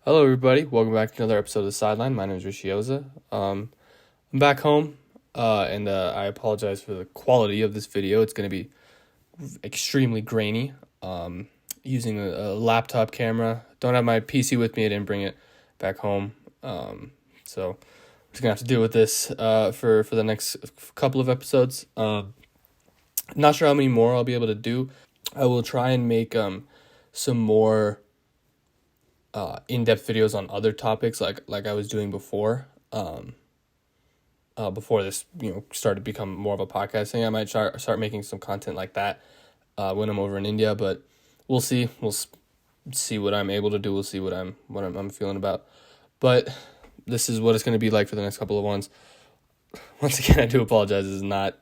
Hello, everybody. Welcome back to another episode of The Sideline. My name is Rishioza. I'm back home, and I apologize for the quality of this video. It's going to be extremely grainy. Using a laptop camera. Don't have my PC with me. I didn't bring it back home. So I'm just going to have to deal with this for the next couple of episodes. Not sure how many more I'll be able to do. I will try and make some more in-depth videos on other topics like I was doing before. Before this, started to become more of a podcast thing. I might start making some content like that when I'm over in India, but we'll see. We'll see what I'm able to do. We'll see what I'm feeling about. But this is what it's going to be like for the next couple of ones. Once again, I do apologize. This is not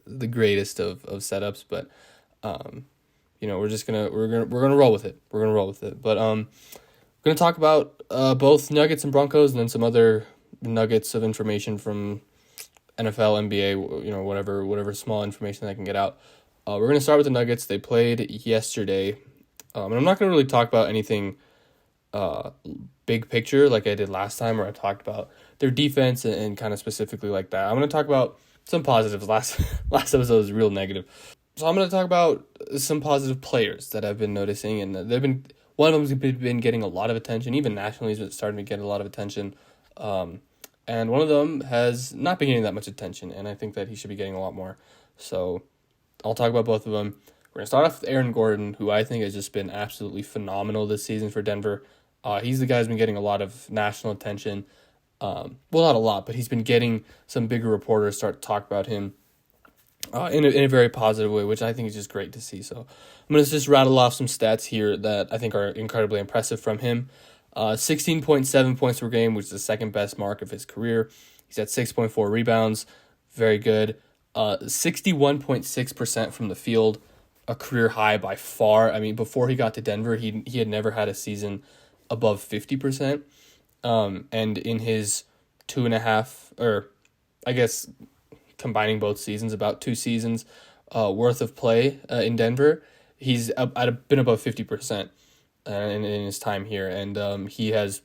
the greatest of setups, but we're gonna roll with it. We're gonna roll with it. But we're gonna talk about both Nuggets and Broncos, and then some other nuggets of information from NFL, NBA, whatever small information I can get out. We're gonna start with the Nuggets. They played yesterday, and I'm not gonna really talk about anything big picture like I did last time, where I talked about their defense and kind of specifically like that. I'm gonna talk about some positives. Last episode was real negative, so I'm gonna talk about some positive players that I've been noticing, and one of them's been getting a lot of attention, even nationally. He's starting to get a lot of attention. And one of them has not been getting that much attention, and I think that he should be getting a lot more. So I'll talk about both of them. We're going to start off with Aaron Gordon, who I think has just been absolutely phenomenal this season for Denver. He's the guy who's been getting a lot of national attention. Well, not a lot, but he's been getting some bigger reporters start to talk about him in a very positive way, which I think is just great to see. So I'm going to just rattle off some stats here that I think are incredibly impressive from him. 16.7 points per game, which is the second best mark of his career. He's at 6.4 rebounds, very good. 61.6% from the field, a career high by far. I mean, before he got to Denver, he had never had a season above 50%. And in his 2.5, or I guess combining both seasons, about 2 seasons worth of play in Denver, he's been above 50%. In his time here, and he has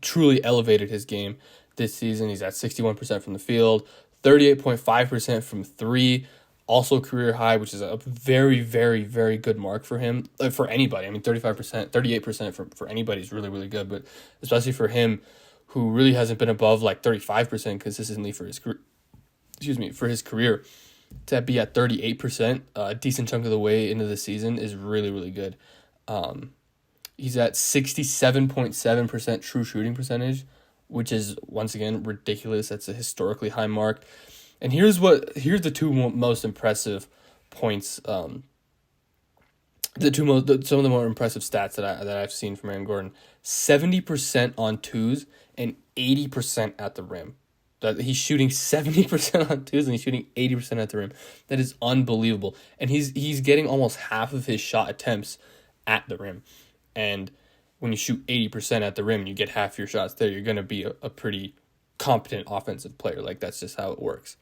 truly elevated his game this season. He's at 61% from the field, 38.5% from three, also career high, which is a very, very, very good mark for him, for anybody. I mean, 35%, 38% for anybody is really, really good, but especially for him, who really hasn't been above like 35% consistently for his career, to be at 38%, a decent chunk of the way into the season, is really, really good. He's at 67.7% true shooting percentage, which is, once again, ridiculous. That's a historically high mark. And here's the two most impressive points. Some of the more impressive stats that I've seen from Aaron Gordon: 70% on twos and 80% at the rim. That he's shooting 70% on twos and he's shooting 80% at the rim. That is unbelievable. And he's getting almost half of his shot attempts at the rim. And when you shoot 80% at the rim, you get half your shots there, you're going to be a pretty competent offensive player. Like, that's just how it works.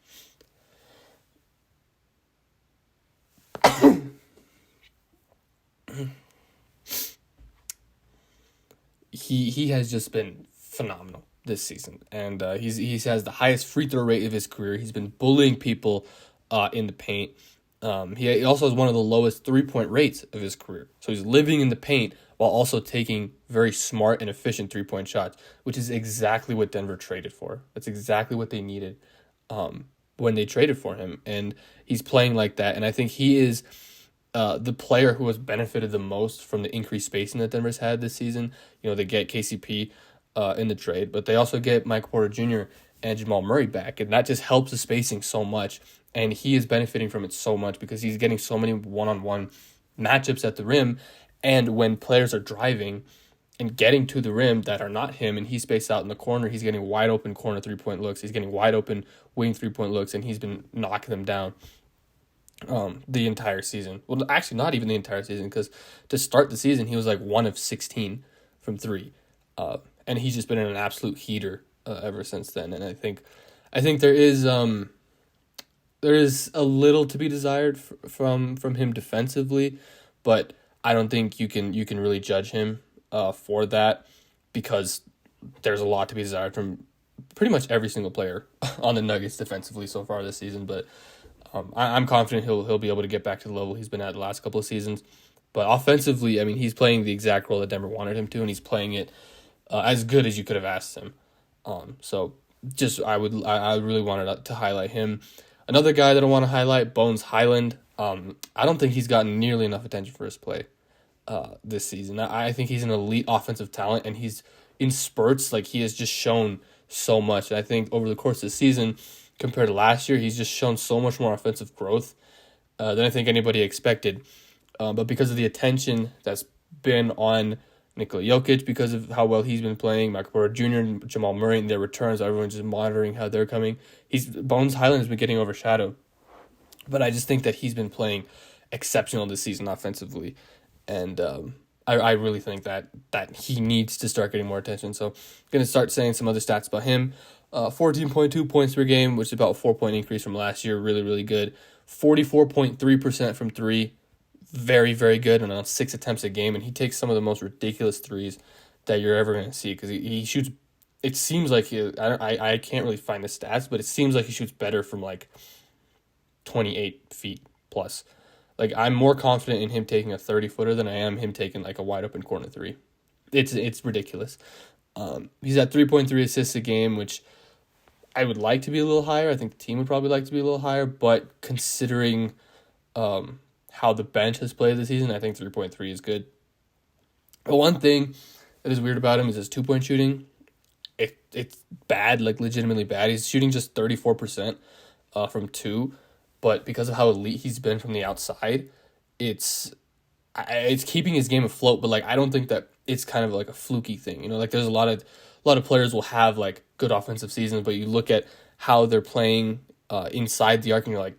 He has just been phenomenal this season, and he has the highest free throw rate of his career. He's been bullying people in the paint. He also has one of the lowest 3-point rates of his career. So he's living in the paint while also taking very smart and efficient 3-point shots, which is exactly what Denver traded for. That's exactly what they needed when they traded for him. And he's playing like that. And I think he is the player who has benefited the most from the increased spacing that Denver's had this season. They get KCP in the trade, but they also get Michael Porter Jr. and Jamal Murray back. And that just helps the spacing so much. And he is benefiting from it so much because he's getting so many one-on-one matchups at the rim. And when players are driving and getting to the rim that are not him, and he's spaced out in the corner, he's getting wide open corner 3-point looks. He's getting wide open wing 3-point looks, and he's been knocking them down the entire season. Well, actually, not even the entire season, because to start the season, he was like 1 of 16 from 3. And he's just been an absolute heater ever since then. And I think there is a little to be desired from him defensively, but I don't think you can really judge him for that, because there's a lot to be desired from pretty much every single player on the Nuggets defensively so far this season. But I'm confident he'll be able to get back to the level he's been at the last couple of seasons. But offensively, I mean, he's playing the exact role that Denver wanted him to, and he's playing it as good as you could have asked him. So just I really wanted to highlight him. Another guy that I want to highlight, Bones Hyland. I don't think he's gotten nearly enough attention for his play this season. I think he's an elite offensive talent, and he's in spurts. Like, he has just shown so much. And I think over the course of the season, compared to last year, he's just shown so much more offensive growth than I think anybody expected. But because of the attention that's been on Nikola Jokic, because of how well he's been playing, Michael Porter Jr. and Jamal Murray and their returns, everyone's just monitoring how they're coming. Bones Hyland has been getting overshadowed. But I just think that he's been playing exceptional this season offensively. And I really think that he needs to start getting more attention. So I'm going to start saying some other stats about him. 14.2 points per game, which is about a 4-point increase from last year. Really, really good. 44.3% from three. Very, very good, and on 6 attempts a game. And he takes some of the most ridiculous threes that you're ever going to see, because he shoots. It seems like I can't really find the stats, but it seems like he shoots better from like 28 feet plus. Like, I'm more confident in him taking a 30-footer than I am him taking like a wide open corner three. It's ridiculous. He's at 3.3 assists a game, which I would like to be a little higher. I think the team would probably like to be a little higher, but considering how the bench has played this season, I think 3.3 is good. But one thing that is weird about him is his 2-point shooting. It's bad, like legitimately bad. He's shooting just 34% from two, but because of how elite he's been from the outside, it's keeping his game afloat. But like, I don't think that it's kind of like a fluky thing. You know, like, there's a lot of players will have like good offensive seasons, but you look at how they're playing inside the arc, and you're like,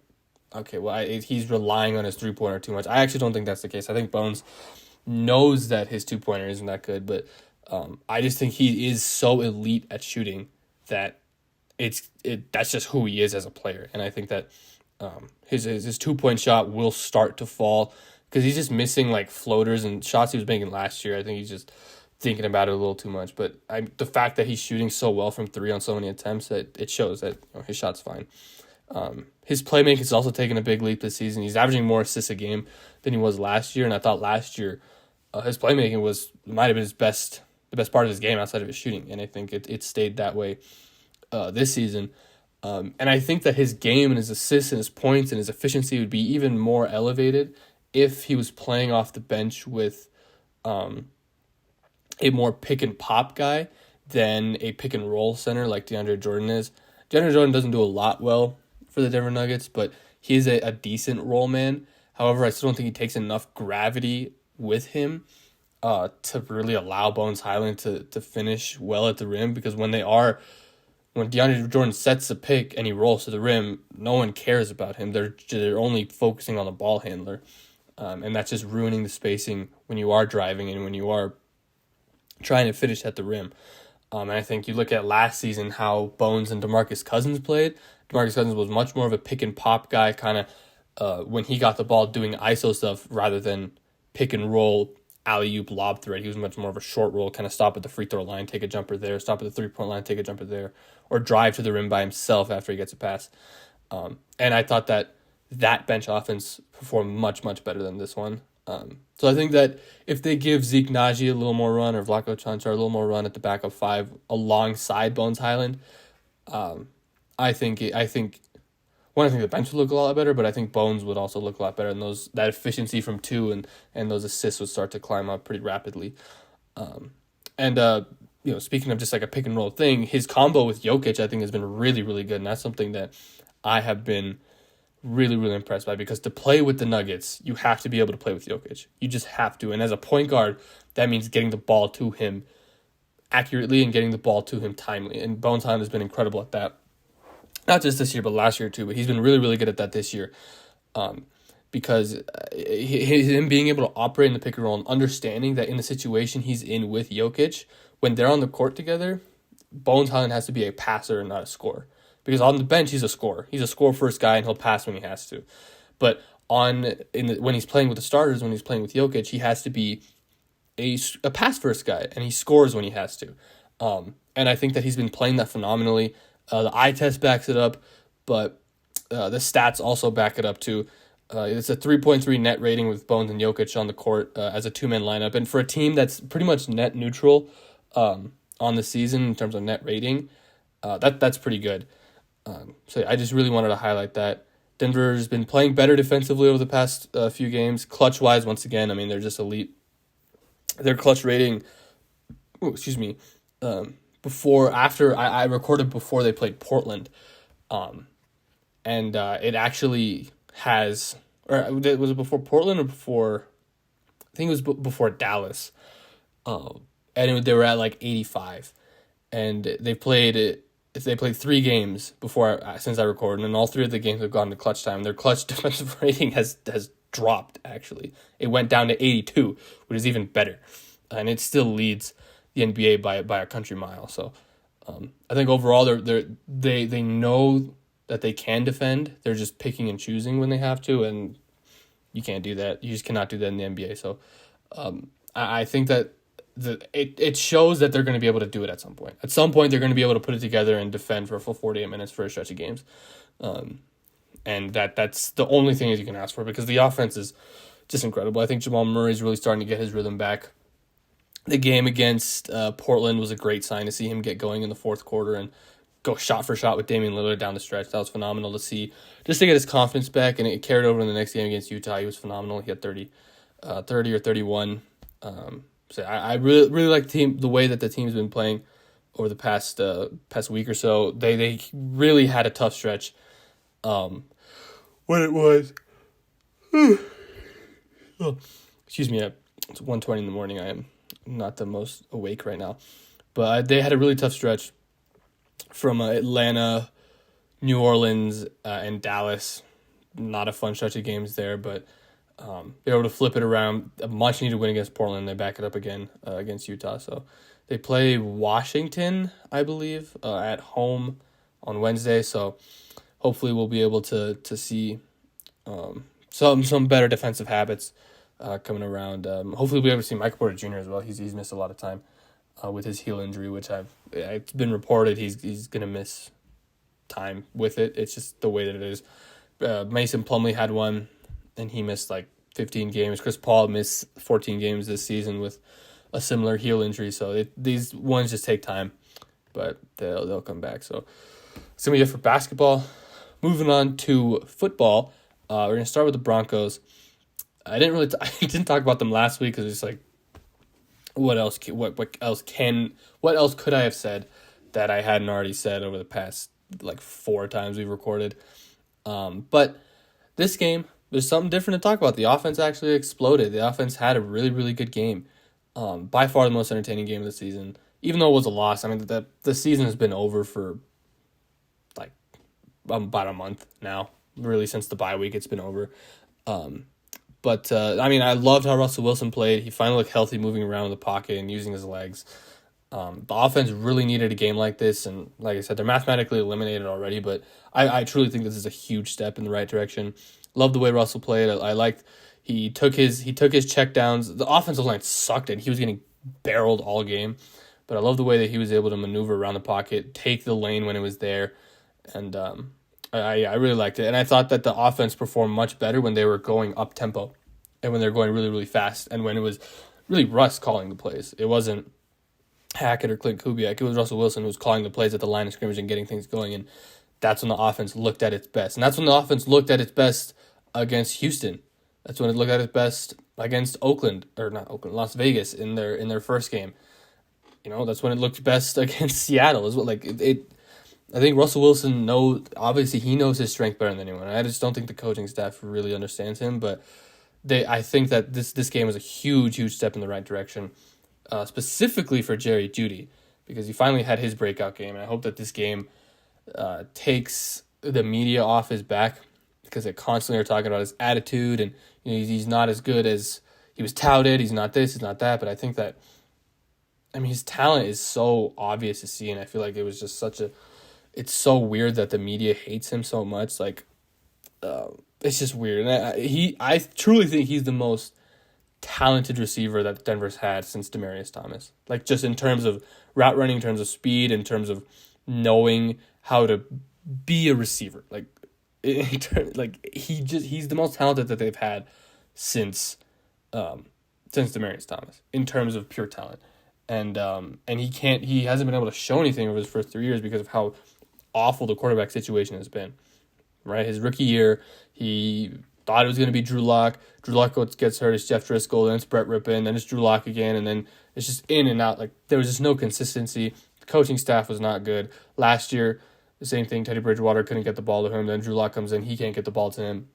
okay, well, he's relying on his 3-pointer too much. I actually don't think that's the case. I think Bones knows that his 2-pointer isn't that good, but I just think he is so elite at shooting that that's just who he is as a player. And I think that his 2-point shot will start to fall, because he's just missing like floaters and shots he was making last year. I think he's just thinking about it a little too much. But the fact that he's shooting so well from three on so many attempts, that it shows that his shot's fine. His playmaking has also taken a big leap this season. He's averaging more assists a game than he was last year, and I thought last year his playmaking might have been the best part of his game outside of his shooting, and I think it stayed that way this season. And I think that his game and his assists and his points and his efficiency would be even more elevated if he was playing off the bench with a more pick and pop guy than a pick and roll center like DeAndre Jordan is. DeAndre Jordan doesn't do a lot well for the Denver Nuggets, but he is a decent role man. However, I still don't think he takes enough gravity with him to really allow Bones Hyland to finish well at the rim, because when DeAndre Jordan sets a pick and he rolls to the rim, no one cares about him. They're only focusing on the ball handler, and that's just ruining the spacing when you are driving and when you are trying to finish at the rim. And I think you look at last season how Bones and DeMarcus Cousins played. DeMarcus Cousins was much more of a pick and pop guy, kind of when he got the ball doing ISO stuff rather than pick and roll, alley-oop, lob threat. He was much more of a short roll, kind of stop at the free throw line, take a jumper there, stop at the 3-point line, take a jumper there, or drive to the rim by himself after he gets a pass. And I thought that bench offense performed much, much better than this one. So I think that if they give Zeke Naji a little more run, or Vlatko Čančar a little more run at the backup five alongside Bones Hyland, I think the bench would look a lot better, but I think Bones would also look a lot better, and that efficiency from two and those assists would start to climb up pretty rapidly. Speaking of just like a pick and roll thing, his combo with Jokic I think has been really, really good, and that's something that I have been really, really impressed by, because to play with the Nuggets, you have to be able to play with Jokic. You just have to. And as a point guard, that means getting the ball to him accurately and getting the ball to him timely. And Bones Hyland has been incredible at that. Not just this year, but last year too. But he's been really, really good at that this year. Because him being able to operate in the pick and roll and understanding that in the situation he's in with Jokic, when they're on the court together, Bones Hyland has to be a passer and not a scorer. Because on the bench, he's a scorer. He's a score-first guy, and he'll pass when he has to. But when he's playing with the starters, when he's playing with Jokic, he has to be a pass first guy, and he scores when he has to. And I think that he's been playing that phenomenally. The eye test backs it up, but the stats also back it up too. It's a 3.3 net rating with Bones and Jokic on the court as a two-man lineup. And for a team that's pretty much net neutral on the season in terms of net rating, that's pretty good. So I just really wanted to highlight that. Denver's been playing better defensively over the past few games. Clutch-wise, once again, I mean, they're just elite. Their clutch rating, after I recorded before they played Portland, and it actually has, or was it before Portland or before, I think it was before Dallas, and they were at like 85, and they played 3 games before since I recorded, and all 3 of the games have gone to clutch time. Their clutch defensive rating has dropped, actually. It went down to 82, which is even better, and it still leads the NBA by a country mile. So I think overall they know that they can defend. They're just picking and choosing when they have to, and you can't do that. You just cannot do that in the NBA. So I think that it shows that they're going to be able to do it at some point. At some point, they're going to be able to put it together and defend for a full 48 minutes for a stretch of games. And that's the only thing that you can ask for, because the offense is just incredible. I think Jamal Murray is really starting to get his rhythm back. The game against Portland was a great sign to see him get going in the fourth quarter and go shot for shot with Damian Lillard down the stretch. That was phenomenal to see, just to get his confidence back, and it carried over in the next game against Utah. He was phenomenal. He had 30 or 31. So I really like the way that the team's been playing over the past week or so. They really had a tough stretch. When it was, excuse me, it's 1:20 in the morning. I am not the most awake right now, but they had a really tough stretch from Atlanta, New Orleans, and Dallas. Not a fun stretch of games there, but they were able to flip it around. A much needed win against Portland. They back it up again against Utah. So they play Washington, I believe, at home on Wednesday. So hopefully we'll be able to see some better defensive habits coming around. Hopefully we'll be able to see Michael Porter Jr. as well. He's missed a lot of time with his heel injury, which it's been reported he's going to miss time with it. It's just the way that it is. Mason Plumlee had one, and he missed like 15 games. Chris Paul missed 14 games this season with a similar heel injury. So these ones just take time, but they'll come back. So it's going to be it for basketball. Moving on to football, we're going to start with the Broncos. I didn't talk about them last week because it's like, what else could I have said that I hadn't already said over the past like 4 times we've recorded? But this game, there's something different to talk about. The offense actually exploded. The offense had a really, really good game. By far the most entertaining game of the season, even though it was a loss. I mean, the season has been over for like about a month now. Really, since the bye week, it's been over. But I mean, I loved how Russell Wilson played. He finally looked healthy, moving around in the pocket and using his legs. The offense really needed a game like this, and like I said, they're mathematically eliminated already, but I truly think this is a huge step in the right direction. Love the way Russell played. I liked he took his check downs. The offensive line sucked, and he was getting barreled all game, but I love the way that he was able to maneuver around the pocket, take the lane when it was there, and I really liked it. And I thought that the offense performed much better when they were going up tempo, and when they're going really, really fast, and when it was really Russ calling the plays. It wasn't Hackett or Clint Kubiak. It was Russell Wilson who was calling the plays at the line of scrimmage and getting things going, and that's when the offense looked at its best. And that's when the offense looked at its best against Houston. That's when it looked at its best against Las Vegas in their first game. You know, that's when it looked best against Seattle. Is what I think Russell Wilson obviously he knows his strength better than anyone. I just don't think the coaching staff really understands him, but I think that this game was a huge, huge step in the right direction. Specifically for Jerry Jeudy, because he finally had his breakout game, and I hope that this game takes the media off his back, because they constantly are talking about his attitude, and he's not as good as he was touted. He's not this, he's not that, but I think that his talent is so obvious to see, and I feel like it was just it's so weird that the media hates him so much. Like, it's just weird, and I truly think he's the most talented receiver that Denver's had since Demaryius Thomas. Like, just in terms of route running, in terms of speed, in terms of knowing how to be a receiver. Like, he's the most talented that they've had since Demaryius Thomas in terms of pure talent. And he hasn't been able to show anything over his first 3 years because of how awful the quarterback situation has been. Right, his rookie year, he thought it was going to be Drew Lock. Drew Lock gets hurt. It's Jeff Driscoll. Then it's Brett Rippon. Then it's Drew Lock again. And then it's just in and out. Like, there was just no consistency. The coaching staff was not good. Last year, the same thing. Teddy Bridgewater couldn't get the ball to him. Then Drew Lock comes in. He can't get the ball to him.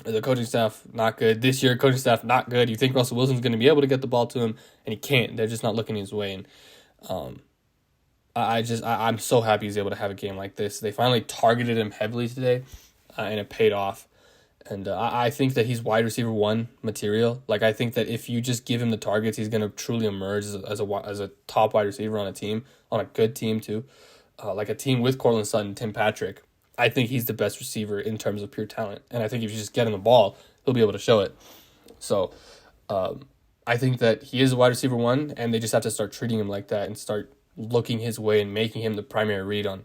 The coaching staff, not good. This year, coaching staff, not good. You think Russell Wilson's going to be able to get the ball to him, and he can't. They're just not looking his way. And I'm so happy he's able to have a game like this. They finally targeted him heavily today, and it paid off. And I think that he's wide receiver 1 material. Like, I think that if you just give him the targets, he's going to truly emerge as a top wide receiver on a team, on a good team too. Like a team with Cortland Sutton, Tim Patrick. I think he's the best receiver in terms of pure talent. And I think if you just get him the ball, he'll be able to show it. So I think that he is a wide receiver 1, and they just have to start treating him like that and start looking his way and making him the primary read on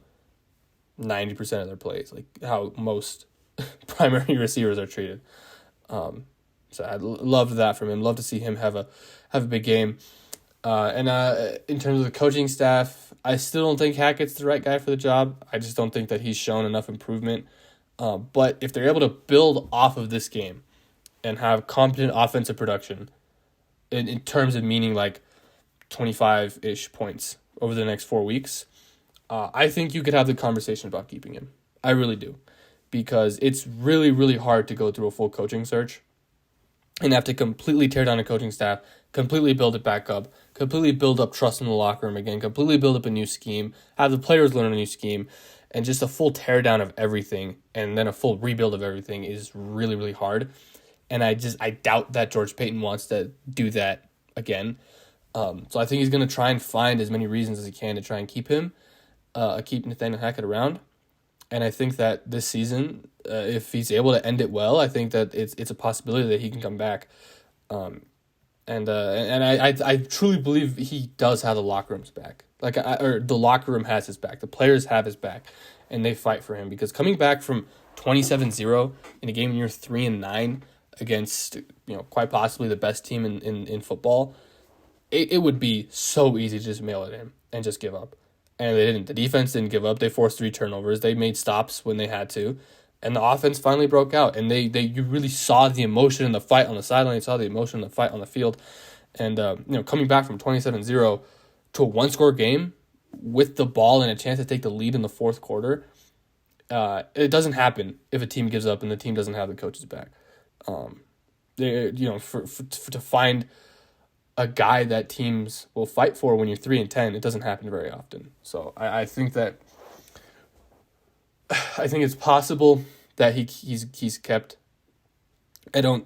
90% of their plays, like how most primary receivers are treated. So I love that from him. Love to see him have a big game. And in terms of the coaching staff, I still don't think Hackett's the right guy for the job. I just don't think that he's shown enough improvement. But if they're able to build off of this game and have competent offensive production, in terms of meaning like 25-ish points over the next 4 weeks, I think you could have the conversation about keeping him. I really do. Because it's really, really hard to go through a full coaching search and have to completely tear down a coaching staff, completely build it back up, completely build up trust in the locker room again, completely build up a new scheme, have the players learn a new scheme, and just a full tear down of everything and then a full rebuild of everything is really, really hard. And I doubt that George Payton wants to do that again. So I think he's going to try and find as many reasons as he can to try and keep Nathaniel Hackett around. And I think that this season, if he's able to end it well, I think that it's a possibility that he can come back. And I truly believe he does have the locker room's back. Or the locker room has his back. The players have his back, and they fight for him. Because coming back from 27-0 in a game when you're 3-9 against, quite possibly the best team in football, it would be so easy to just mail it in and just give up. And they didn't. The defense didn't give up. They forced 3 turnovers. They made stops when they had to. And the offense finally broke out. And you really saw the emotion in the fight on the sideline. You saw the emotion in the fight on the field. And, coming back from 27-0 to a 1-score game with the ball and a chance to take the lead in the fourth quarter, it doesn't happen if a team gives up and the team doesn't have the coaches back. To find a guy that teams will fight for when you're 3-10, it doesn't happen very often. So I think it's possible that he's kept. I don't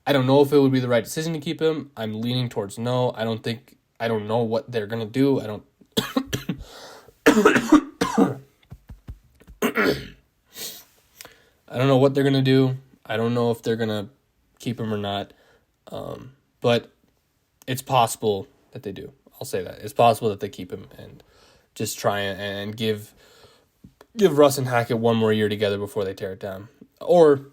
know if it would be the right decision to keep him. I'm leaning towards no. I don't know what they're gonna do. I don't know what they're gonna do. I don't know if they're gonna keep him or not. But it's possible that they do. I'll say that. It's possible that they keep him and just try and give Russ and Hackett one more year together before they tear it down. Or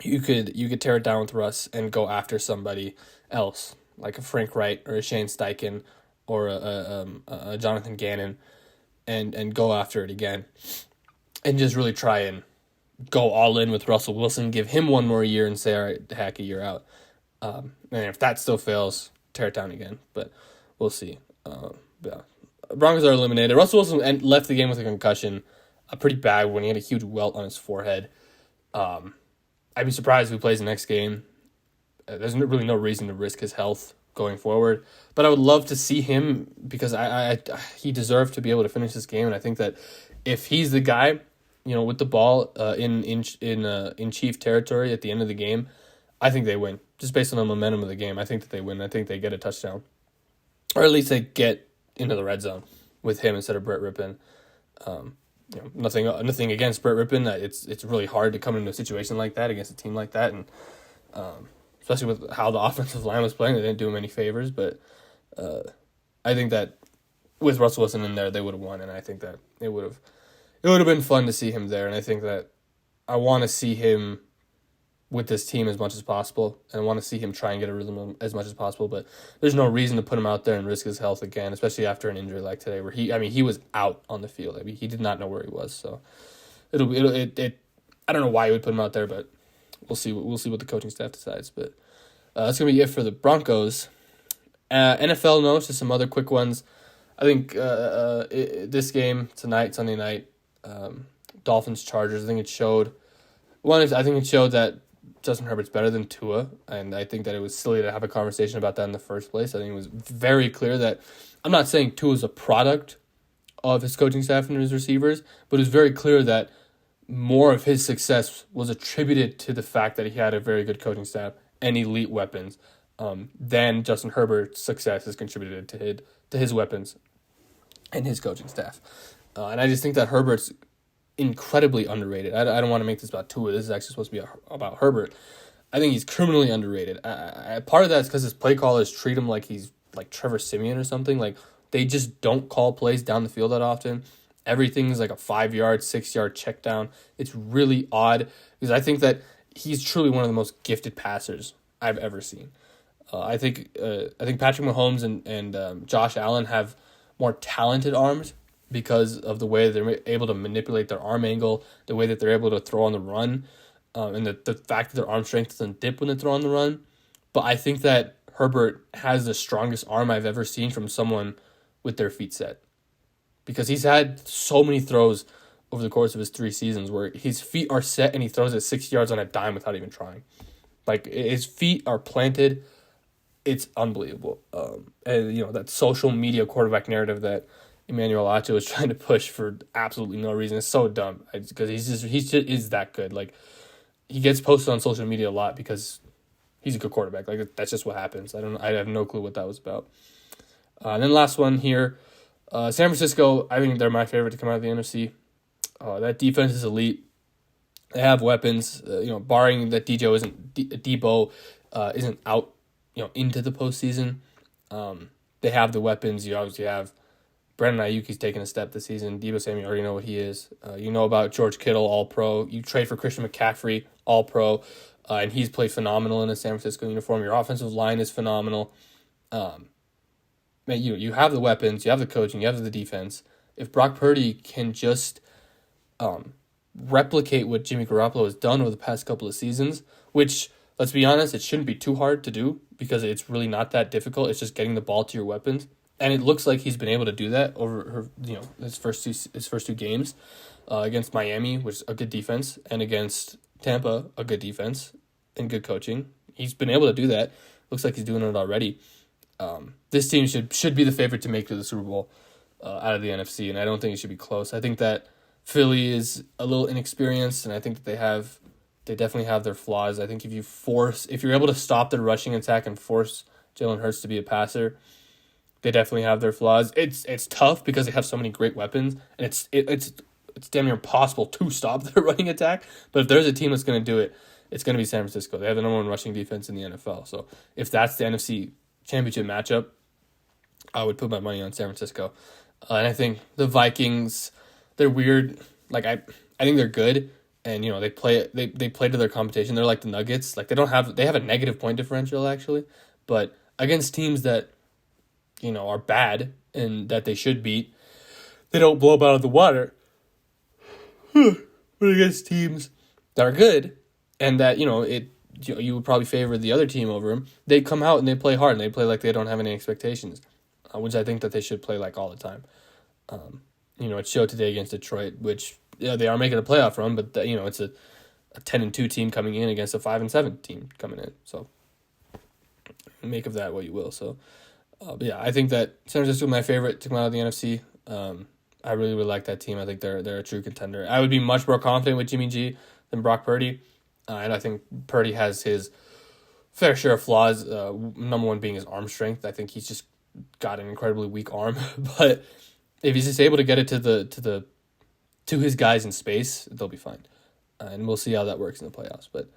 you could tear it down with Russ and go after somebody else, like a Frank Wright or a Shane Steichen or a Jonathan Gannon, and go after it again. And just really try and go all in with Russell Wilson, give him one more year and say, all right, Hackett, you're out. And if that still fails, tear it down again. But we'll see. Yeah. Broncos are eliminated. Russell Wilson left the game with a concussion, a pretty bad one. He had a huge welt on his forehead. I'd be surprised if he plays the next game. There's really no reason to risk his health going forward. But I would love to see him because he deserved to be able to finish this game. And I think that if he's the guy, with the ball in chief territory at the end of the game, I think they win. Just based on the momentum of the game, I think that they win. I think they get a touchdown. Or at least they get into the red zone with him instead of Brett Rippon. Nothing against Brett Rippon. It's really hard to come into a situation like that against a team like that. And especially with how the offensive line was playing. They didn't do him any favors, but I think that with Russell Wilson in there, they would have won, and I think that it would have been fun to see him there, and I think that I want to see him with this team as much as possible, and I want to see him try and get a rhythm as much as possible, but there's no reason to put him out there and risk his health again, especially after an injury like today, where he was out on the field. I mean, he did not know where he was, so I don't know why he would put him out there, but we'll see what the coaching staff decides. But that's gonna be it for the Broncos. NFL notes, just some other quick ones. I think this game tonight, Sunday night, Dolphins Chargers. I think it showed that Justin Herbert's better than Tua, and I think that it was silly to have a conversation about that in the first place. I think it was very clear that I'm not saying Tua's a product of his coaching staff and his receivers, but it was very clear that more of his success was attributed to the fact that he had a very good coaching staff and elite weapons than Justin Herbert's success has contributed to his weapons and his coaching staff. And I just think that Herbert's incredibly underrated. I don't want to make this about Tua. This is actually supposed to be about Herbert. I think he's criminally underrated. Part of that is because his play callers treat him like he's like Trevor Siemian or something. Like, they just don't call plays down the field that often. Everything's like a 5-yard, 6-yard check down. It's really odd because I think that he's truly one of the most gifted passers I've ever seen. I think Patrick Mahomes and Josh Allen have more talented arms because of the way they're able to manipulate their arm angle, the way that they're able to throw on the run, and the fact that their arm strength doesn't dip when they throw on the run. But I think that Herbert has the strongest arm I've ever seen from someone with their feet set, because he's had so many throws over the course of his 3 seasons where his feet are set and he throws it 60 yards on a dime without even trying. Like, his feet are planted. It's unbelievable. And, that social media quarterback narrative that Emmanuel Acho is trying to push for absolutely no reason is so dumb, because he just is that good. Like, he gets posted on social media a lot because he's a good quarterback. Like, that's just what happens. I have no clue what that was about. And then last one here, San Francisco. I think they're my favorite to come out of the NFC. That defense is elite. They have weapons. Barring that Debo isn't out, into the postseason. They have the weapons. You obviously have Brandon Ayuk. He's taken a step this season. Debo Samuel, you already know what he is. You know about George Kittle, All-Pro. You trade for Christian McCaffrey, All-Pro, and he's played phenomenal in a San Francisco uniform. Your offensive line is phenomenal. Man, you have the weapons, you have the coaching, you have the defense. If Brock Purdy can just replicate what Jimmy Garoppolo has done over the past couple of seasons, which, let's be honest, it shouldn't be too hard to do because it's really not that difficult. It's just getting the ball to your weapons. And it looks like he's been able to do that over his first two games against Miami, which is a good defense, and against Tampa, a good defense and good coaching. He's been able to do that. Looks like he's doing it already. This team should be the favorite to make to the Super Bowl out of the NFC, and I don't think it should be close. I think that Philly is a little inexperienced, and I think that they definitely have their flaws. I think if you're able to stop their rushing attack and force Jalen Hurts to be a passer, they definitely have their flaws. It's tough because they have so many great weapons, and it's damn near impossible to stop their running attack. But if there's a team that's going to do it, it's going to be San Francisco. They have the number 1 rushing defense in the NFL. So if that's the NFC Championship matchup, I would put my money on San Francisco. And I think the Vikings, they're weird. Like, I think they're good, and they play to their competition. They're like the Nuggets. Like, they have a negative point differential actually, but against teams that are bad and that they should beat, they don't blow up out of the water. But against teams that are good and that you would probably favor the other team over them, they come out and they play hard and they play like they don't have any expectations, which I think that they should play like all the time. It showed today against Detroit, which they are making a playoff run, but it's a 10-2 team coming in against a 5-7 team coming in. So make of that what you will. So, but yeah, I think that San Francisco is my favorite to come out of the NFC. I really like that team. I think they're a true contender. I would be much more confident with Jimmy G than Brock Purdy. And I think Purdy has his fair share of flaws, number 1 being his arm strength. I think he's just got an incredibly weak arm. But if he's just able to get it to his guys in space, they'll be fine. And we'll see how that works in the playoffs. But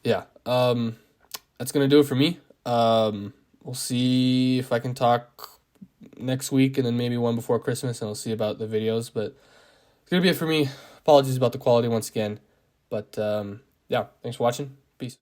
yeah, that's gonna do it for me. We'll see if I can talk next week and then maybe one before Christmas, and I'll see about the videos. But it's gonna be it for me. Apologies about the quality once again, but yeah, thanks for watching.